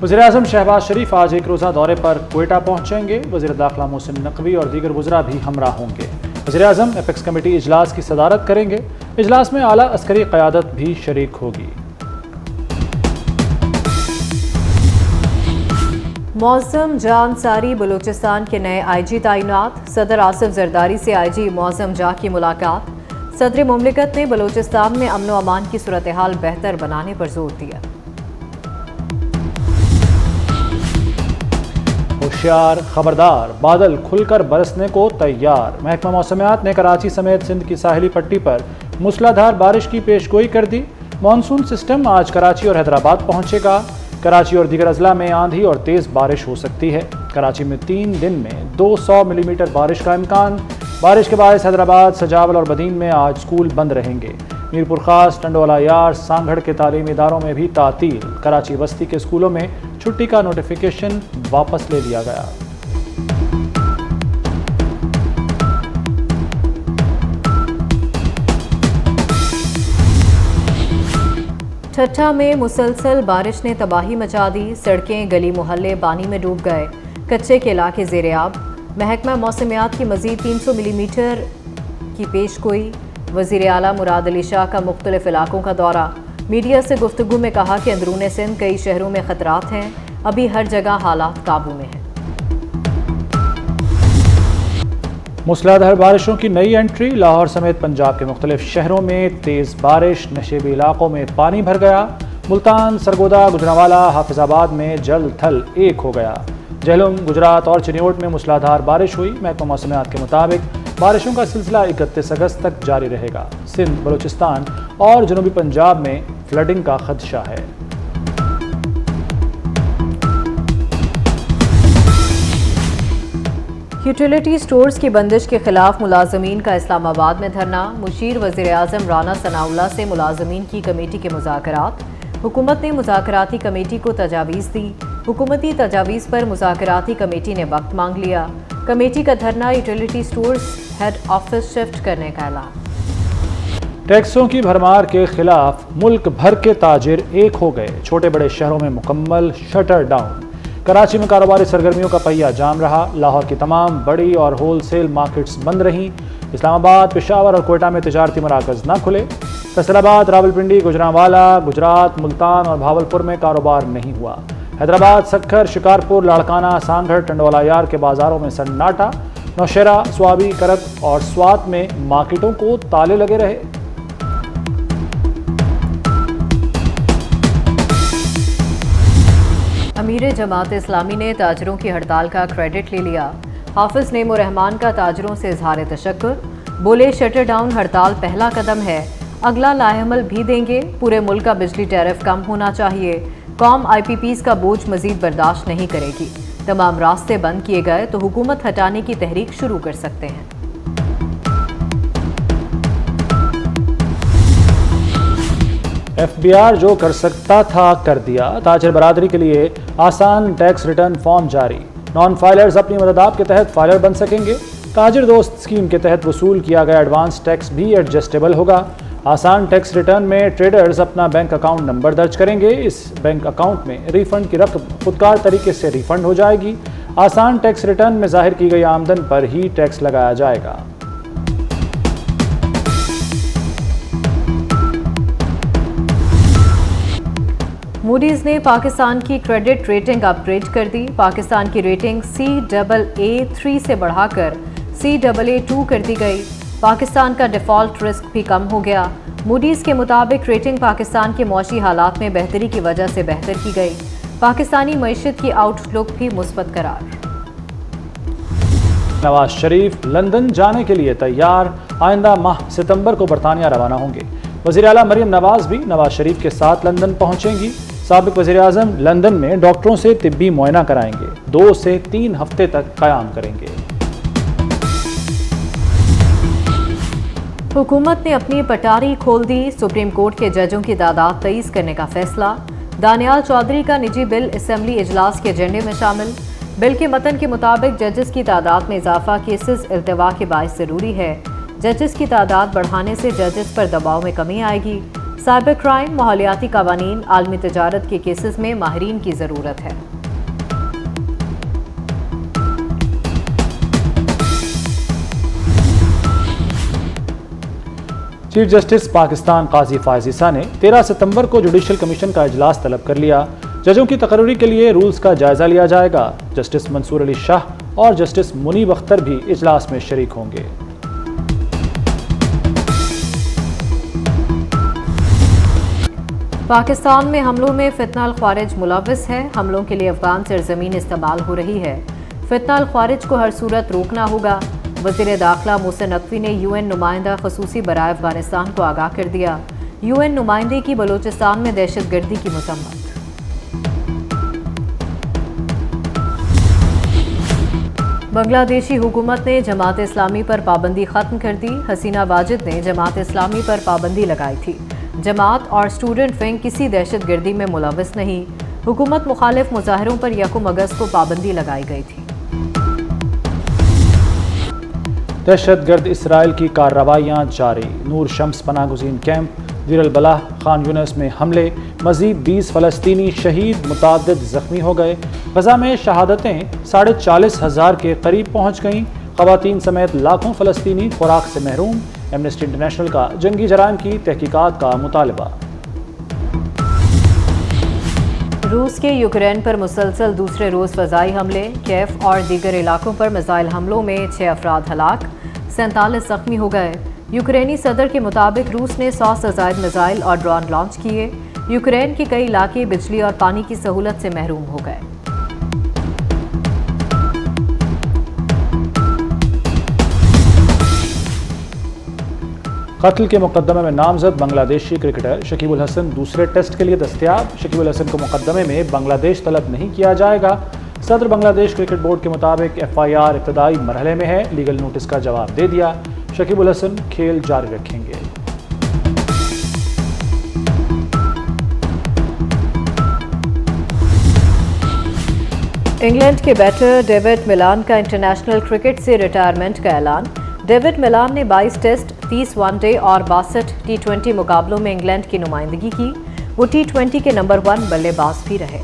वज़ीर-ए-आज़म शहबाज शरीफ आज एक रोज़ा दौरे पर क्वेटा पहुँचेंगे। वज़ीर दाखिला मोहसिन नकवी और दीगर वज़रा भी हमरा होंगे। वज़ीर-ए-आज़म एपेक्स कमेटी इजलास की सदारत करेंगे। इजलास में आला अस्करी क़यादत भी शरीक होगी। मौज़म जाह अंसारी बलूचिस्तान के नए IG तैनात। सदर आसिफ जरदारी से IG मौज़म जाह की मुलाकात। सदर मुमलिकत ने बलूचिस्तान में अमन व अमान की सूरत हाल बेहतर बनाने पर जोर दिया। होशियार, खबरदार, बादल खुलकर बरसने को तैयार। महकमा मौसमियात ने कराची समेत सिंध की साहिली पट्टी पर मूसलाधार बारिश की पेशगोई कर दी। मानसून सिस्टम आज कराची और हैदराबाद पहुंचेगा। कराची और दीगर अजला में आंधी और तेज़ बारिश हो सकती है। कराची में 3 दिन में 200 मिलीमीटर बारिश का इम्कान। बारिश के बायस हैदराबाद, सजावल और बदीन में आज स्कूल बंद रहेंगे। मीरपुर खास, टंडोला यार, सांगढ़ के तालीमी इदारों में भी तातील। कराची बस्ती के स्कूलों में छुट्टी का नोटिफिकेशन वापस ले लिया गया। ठट्ठा में मुसलसल बारिश ने तबाही मचा दी। सड़कें, गली मोहल्ले पानी में डूब गए। कच्चे के इलाके ज़ेर-ए-आब। महकमा मौसमियात की मज़ीद 300 मिलीमीटर की पेशगोई। वज़ीर आला मुराद अली शाह का मुख्तलिफ इलाकों का दौरा। मीडिया से गुफ्तगू में कहा कि अंदरूनी सिंध कई शहरों में खतरात हैं, अभी हर जगह हालात काबू में हैं। मूसलाधार बारिशों की नई एंट्री। लाहौर समेत पंजाब के मुख्तलिफ शहरों में तेज़ बारिश। नशेबी इलाकों में पानी भर गया। मुल्तान, सरगोदा, गुजरांवाला, हाफिजाबाद में जल थल एक हो गया। जहलुम, गुजरात और चिन्योट में मूसलाधार बारिश हुई। महकमा मौसमियात के मुताबिक बारिशों का सिलसिला 31 अगस्त तक जारी रहेगा। सिंध, बलूचिस्तान और जनूबी पंजाब में फ्लडिंग का खदशा है। यूटिलिटी स्टोर्स की बंदिश के खिलाफ मुलाजमीन का इस्लामाबाद में धरना। मुशीर वज़ीर-ए-आज़म राना सनाउल्लाह से मुलाजमीन की कमेटी के मुज़ाकरात। हुकूमत ने मुज़ाकराती कमेटी को तजावीज़ दी। हुकूमती तजावीज़ पर मुज़ाकराती कमेटी ने वक्त मांग लिया। कमेटी का धरना utility stores head office shift करने का ऐलान। टैक्सों की भरमार के खिलाफ मुल्क भर के ताजिर एक हो गए। छोटे बड़े शहरों में मुकम्मल शटर डाउन। कराची में कारोबारी सरगर्मियों का पहिया जाम रहा। लाहौर की तमाम बड़ी और होलसेल मार्केट्स बंद रहीं। इस्लामाबाद, पेशावर और कोयटा में तिजारती मराकज़ न खुले। फैसलाबाद, रावलपिंडी, गुजरांवाला, गुजरात, मुल्तान और भावलपुर में कारोबार नहीं हुआ। हैदराबाद, सक्खर, शिकारपुर, लाड़काना, सांगढ़, टंडोला यार के बाजारों में सन्नाटा। नौशेरा, स्वाबी, करक और स्वात में मार्केटों को ताले लगे रहे। अमीर जमात इस्लामी ने ताजरों की हड़ताल का क्रेडिट ले लिया। हाफिज नेमो रहमान का ताजरों से इजहार तशक्कुर। बोले, शटर डाउन हड़ताल पहला कदम है, अगला लाएअमल भी देंगे। पूरे मुल्क का बिजली टैरिफ कम होना चाहिए। कौम IPPs का बोझ मजीद बर्दाश्त नहीं करेगी। तमाम रास्ते बंद किए गए तो हुकूमत हटाने की तहरीक शुरू कर सकते हैं। FBR जो कर सकता था कर दिया। ताजिर बरादरी के लिए आसान टैक्स रिटर्न फॉर्म जारी। नॉन फाइलर्स अपनी मददाब के तहत फाइलर बन सकेंगे। ताजिर दोस्त स्कीम के तहत वसूल किया गया एडवांस टैक्स भी एडजस्टेबल होगा। आसान टैक्स रिटर्न में ट्रेडर्स अपना बैंक अकाउंट नंबर दर्ज करेंगे। इस बैंक अकाउंट में रिफंड की रकम खुदकार तरीके से रिफंड हो जाएगी। आसान टैक्स रिटर्न में जाहिर की गई आमदन पर ही टैक्स लगाया जाएगा। मूडीज ने पाकिस्तान की क्रेडिट रेटिंग अपग्रेड कर दी। पाकिस्तान की रेटिंग CAA3 से बढ़ाकर CAA2 कर दी गई। पाकिस्तान का डिफॉल्ट रिस्क भी कम हो गया। मूडीज के मुताबिक रेटिंग पाकिस्तान के मौशी हालात में बेहतरी की वजह से बेहतर की गई। पाकिस्तानी मईशत की आउटलुक भी मुस्बत करार। नवाज शरीफ लंदन जाने के लिए तैयार। आइंदा माह सितंबर को बरतानिया रवाना होंगे। वज़ीर आला मरियम नवाज भी नवाज शरीफ के साथ लंदन पहुंचेंगी। साबिक वज़ीर आज़म लंदन में डॉक्टरों से तिब्बी मुआयना कराएंगे। 2 से 3 हफ्ते तक क़याम करेंगे। हुकूमत ने अपनी पटारी खोल दी। सुप्रीम कोर्ट के जजों की तादाद 23 करने का फैसला। दानियाल चौधरी का निजी बिल असेंबली इजलास के एजेंडे में शामिल। बिल के मतन के मुताबिक जजेस की तादाद में इजाफा केसेस इल्तवा के बायस ज़रूरी है। जजेस की तादाद बढ़ाने से जजेस पर दबाव में कमी आएगी। साइबर क्राइम, माहौलियाती कवानीन, आलमी तजारत के केसेस में माहिरीन की ज़रूरत है। चीफ जस्टिस पाकिस्तान काजी फायज ईसा ने 13 सितंबर को जुडिशल कमीशन का इजलास तलब कर लिया। जजों की तकर्री के लिए रूल्स का जायजा लिया जाएगा। जस्टिस मंसूर अली शाह और जस्टिस मुनीब अख्तर भी इजलास में शरीक होंगे। पाकिस्तान में हमलों में फितना अल ख्वारिज मुलव्वस है। हमलों के लिए अफगान सरजमीन इस्तेमाल हो रही है। फितना अल ख्वारिज को हर सूरत रोकना होगा। वज़ीर दाखिला मोहसिन नकवी ने UN नुमाइंदा खसूसी बराए अफगानिस्तान को आगाह कर दिया। UN नुमाइंदे की बलोचिस्तान में दहशतगर्दी की मजम्मत। बांग्लादेशी हुकूमत ने जमात इस्लामी पर पाबंदी खत्म कर दी। हसीना वाजिद ने जमात इस्लामी पर पाबंदी लगाई थी। जमात और स्टूडेंट विंग किसी दहशतगर्दी में मुलव्वस नहीं। हुकूमत मुखालिफ मुजाहरों पर 1 अगस्त को पाबंदी लगाई गई थी। दहशतगर्द इसराइल की कार्रवाइयाँ जारी। नूर शम्स पनागुज़ीन कैंप, दीर अल बलाह, खान यूनिस में हमले। मज़ीद 20 फ़लस्तीनी शहीद, मुताद्दिद ज़ख्मी हो गए। गज़ा में शहादतें 40,500 के करीब पहुँच गईं। ख़वातीन समेत लाखों फ़लस्तीनी खुराक से महरूम। एमनेस्टी इंटरनेशनल का जंगी जराइम की तहकीकात का मुतालबा। रूस के यूक्रेन पर मुसलसल दूसरे रोज़ फ़ज़ाई हमले। कैफ और दीगर इलाकों पर मिसाइल हमलों में 6 अफराद हलाक, 47 ज़ख्मी हो गए। यूक्रेनी सदर के मुताबिक रूस ने 100 से ज़ायद मिसाइल और ड्रोन लॉन्च किए। यूक्रेन के कई इलाके बिजली और पानी की सहूलत से महरूम हो गए। कत्ल के मुकदमे में नामजद बांग्लादेशी क्रिकेटर शकीब उल हसन दूसरे टेस्ट के लिए दस्तयाब। शकीब उल हसन को मुकदमे में बांग्लादेश तलब नहीं किया जाएगा। सदर बांग्लादेश क्रिकेट बोर्ड के मुताबिक FIR इब्तदाई मरहले में है। लीगल नोटिस का जवाब दे दिया। शकीब उल हसन खेल जारी रखेंगे। इंग्लैंड के बैटर डेविड मिलान का इंटरनेशनल क्रिकेट से रिटायरमेंट का ऐलान। डेविड मिलान ने 22 टेस्ट, 30 वनडे और 62 T20 मुकाबलों में इंग्लैंड की नुमाइंदगी की। वो T20 के नंबर 1 बल्लेबाज भी रहे।